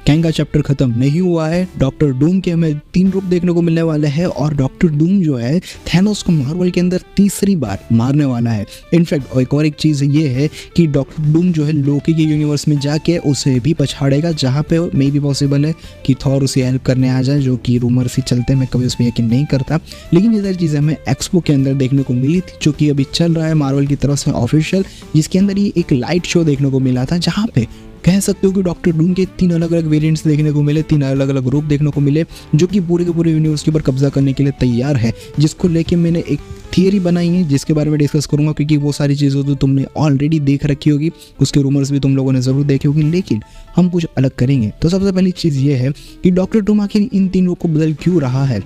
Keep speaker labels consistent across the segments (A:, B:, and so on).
A: Kang का chapter खत्म नहीं हुआ है। डॉक्टर डूम के हमें 3 रूप देखने को मिलने वाले हैं और डॉक्टर डूम जो है थैनोस को मार्वल के अंदर तीसरी बार मारने वाला है। इनफैक्ट एक चीज़ ये है कि डॉक्टर डूम जो है लोकी के यूनिवर्स में जाके उसे भी पछाड़ेगा, जहाँ पे मे भी पॉसिबल है कि थॉर उसे हेल्प करने आ जाए, जो कि रूमर से चलते मैं कभी उस पर यकीन नहीं करता। लेकिन ये सारी चीज़ें हमें एक्सपो के अंदर देखने को मिली थी, जो कि अभी चल रहा है मार्वल की तरफ से ऑफिशियल, जिसके अंदर ये एक लाइट शो देखने को मिला था, जहाँ पे कह सकते हो कि डॉक्टर डूम के 3 अलग अलग वेरिएंट्स देखने को मिले, 3 अलग अलग रूप देखने को मिले, जो कि पूरे के पूरे यूनिवर्स के ऊपर कब्जा करने के लिए तैयार है। जिसको लेके मैंने एक थियरी बनाई है, जिसके बारे में डिस्कस करूंगा, क्योंकि वो सारी चीज़ें तो तुमने ऑलरेडी देख रखी होगी, उसके रूमर्स भी तुम लोगों ने ज़रूर देखे होगी, लेकिन हम कुछ अलग करेंगे। तो सबसे पहली चीज़ ये है कि डॉक्टर डूम आखिर इन 3 रूप को बदल क्यों रहा है।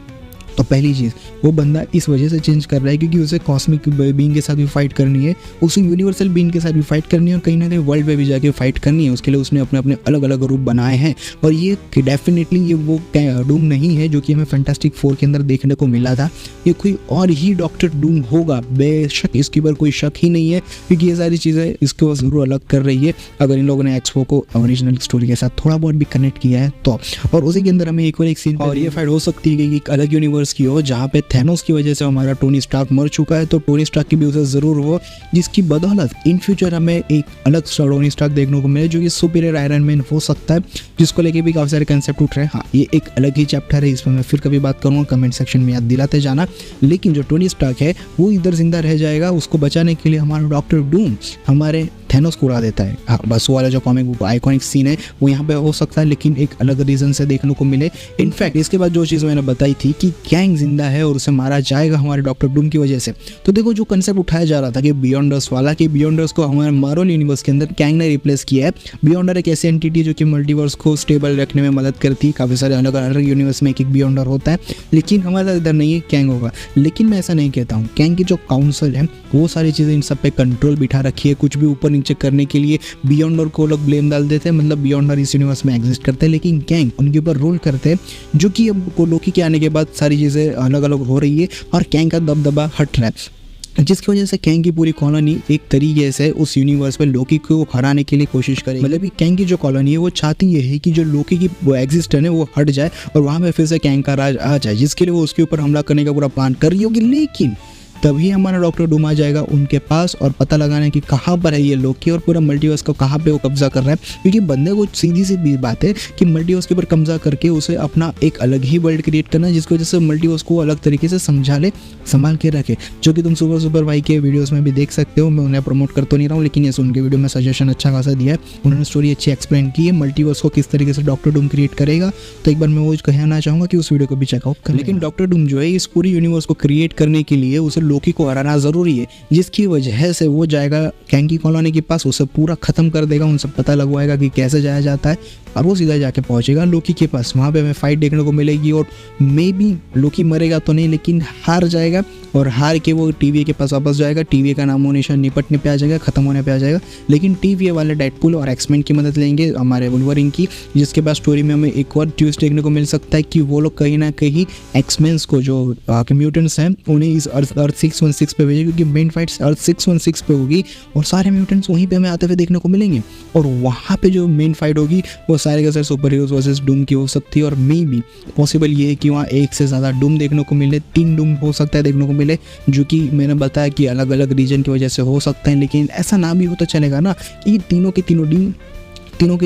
A: तो पहली चीज़, वो बंदा इस वजह से चेंज कर रहा है क्योंकि उसे कॉस्मिक बीइंग के साथ भी फाइट करनी है, उसे यूनिवर्सल बीइंग के साथ भी फाइट करनी है और कहीं ना कहीं वर्ल्ड पे भी जाके फाइट करनी है। उसके लिए उसने अपने अपने अलग अलग रूप बनाए हैं और ये डेफिनेटली ये वो डूम नहीं है जो कि हमें फैंटास्टिक 4 के अंदर देखने को मिला था। ये कोई और ही डॉक्टर डूम होगा, बेशक इसके ऊपर कोई शक ही नहीं है, क्योंकि ये सारी चीज़ें इसको ज़रूर अलग कर रही है अगर इन लोगों ने एक्सपो को ओरिजिनल स्टोरी के साथ थोड़ा बहुत भी कनेक्ट किया है तो। और उसी के अंदर हमें एक और एक सीन और ये फाइट हो सकती है कि एक अलग यूनिवर्स की हो, जहाँ पे थैनोस की वजह से हमारा टोनी स्टार्क मर चुका है, तो टोनी स्टार्क की भी उसे ज़रूर हो, जिसकी बदौलत इन फ्यूचर हमें एक अलग टोनी स्टार्क देखने को मिले, जो कि सुपीरियर आयरन मैन हो सकता है, जिसको लेके भी काफ़ी सारे कंसेप्ट उठ रहे हैं। हाँ, ये एक अलग ही चैप्टर है, इसमें मैं फिर कभी बात करूँगा, कमेंट सेक्शन में याद दिलाते जाना। लेकिन जो टोनी स्टार्क है वो इधर जिंदा रह जाएगा, उसको बचाने के लिए हमारा डॉक्टर डूम हमारे थैनोस को उड़ा देता है। हाँ, बस वो वाला जो कॉमिक बुक आइकॉनिक सीन है वो यहाँ पे हो सकता है, लेकिन एक अलग रीज़न से देखने को मिले। इनफैक्ट इसके बाद जो चीज़ मैंने बताई थी कि कैंग जिंदा है और उसे मारा जाएगा हमारे डॉक्टर डूम की वजह से, तो देखो जो कंसेप्ट उठाया जा रहा था कि बियॉन्डर्स वाला, कि बियॉन्डर्स को हमारे मार्वल यूनिवर्स के अंदर कैंग ने रिप्लेस किया है। बियॉन्डर एक ऐसी एंटिटी जो कि मल्टीवर्स को स्टेबल रखने में मदद करती है, काफ़ी सारे अलग अलग यूनिवर्स में एक बियॉन्डर होता है, लेकिन हमारा इधर नहीं है, कैंग होगा। लेकिन मैं ऐसा नहीं कहता हूँ, कैंग की जो काउंसिल है वो सारी चीज़ें इन सब पे कंट्रोल बिठा रखी है, कुछ भी ऊपर नीचे करने के लिए बियॉन्डर को लोग ब्लेम डाल देते हैं, मतलब बियॉन्डर इस यूनिवर्स में एग्जिस्ट करते हैं, लेकिन कैंग उनके ऊपर रूल करते हैं, जो कि अब लोकी के आने के बाद सारी चीज़ें अलग अलग हो रही है और कैंग का दबदबा हट रहा है, जिसकी वजह से कैंग की पूरी कॉलोनी एक तरीके से उस यूनिवर्स में लोकी को हराने के लिए कोशिश करेगी। मतलब कैंग की जो कॉलोनी है वो चाहती ये है कि जो लोकी की वो एग्जिस्टेंस है वो हट जाए और वहाँ पे फिर से कैंग का राज आ जाए, जिसके लिए वो उसके ऊपर हमला करने का पूरा प्लान कर रही होगी। लेकिन तभी हमारा डॉक्टर डूम आ जाएगा उनके पास और पता लगाना कि कहाँ पर है ये लोकी और पूरा मल्टीवर्स को कहाँ पे वो कब्जा कर रहा है, क्योंकि बंदे को सीधी सी बात है कि मल्टीवर्स के ऊपर कब्जा करके उसे अपना एक अलग ही वर्ल्ड क्रिएट करना, जिसकी वजह से मल्टीवर्स को अलग तरीके से समझा ले, संभाल के रखे, जो कि तुम सुपर भाई के वीडियोस में भी देख सकते हो। मैं उन्हें प्रमोट कर तो नहीं रहा हूँ, लेकिन ये उनके वीडियो में सजेशन अच्छा खासा दिया है, उन्होंने स्टोरी अच्छी एक्सप्लेन की है मल्टीवर्स को किस तरीके से डॉक्टर डूम क्रिएट करेगा। तो एक बार मैं वो कहना चाहूँगा कि उस वीडियो को भी चेकआउट कर। लेकिन डॉक्टर डूम जो है इस पूरी यूनिवर्स को क्रिएट करने के लिए उसे लोकी को हराना जरूरी है, जिसकी वजह से वो जाएगा कैंग की कॉलोनी के पास, उसे पूरा खत्म कर देगा, उनसे पता लगवाएगा कि कैसे जाया जाता है और वो सीधा जाके पहुंचेगा लोकी के पास। वहाँ पे हमें फाइट देखने को मिलेगी और मे बी लोकी मरेगा तो नहीं, लेकिन हार जाएगा और हार के वो टीवी के पास वापस जाएगा, टीवी का नामो निशान निपटने पे आ जाएगा, खत्म होने पे आ जाएगा। लेकिन टीवी वाले डेडपूल और एक्समैन की मदद लेंगे, हमारे वुल्वरीन की, जिसके बाद स्टोरी में हमें एक और ट्विस्ट देखने को मिल सकता है कि वो लोग कहीं ना कहीं एक्समैन्स को जो म्यूटेंट्स हैं उन्हें इस अर्थ 616 पे भेजेंगे, क्योंकि मेन फाइट्स अर्थ 616 पे होगी और सारे म्यूटेंट्स वहीं पे हमें आते हुए देखने को मिलेंगे। और वहाँ पे जो मेन फाइट होगी वो सारे के सारे सुपर हीरोज वर्सेस डूम की हो सकती है, और मे बी पॉसिबल ये है कि वहाँ एक से ज़्यादा डूम देखने को मिले, 3 डूम हो सकता है देखने को मिले, जो कि मैंने बताया कि अलग अलग रीजन की वजह से हो सकते हैं। लेकिन ऐसा ना भी हो तो चलेगा ना कि तीनों के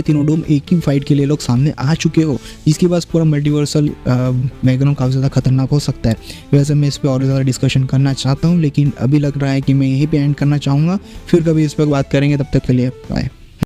A: तीनों डूम एक ही फाइट के लिए लोग सामने आ चुके हो, जिसके बाद पूरा मल्टीवर्सल बैकग्राउंड काफ़ी ज़्यादा खतरनाक हो सकता है। वैसे मैं इस पर और ज़्यादा डिस्कशन करना चाहता हूँ, लेकिन अभी लग रहा है कि मैं यहीं पे एंड करना चाहूँगा, फिर कभी इस पर बात करेंगे। तब तक के लिए बाय।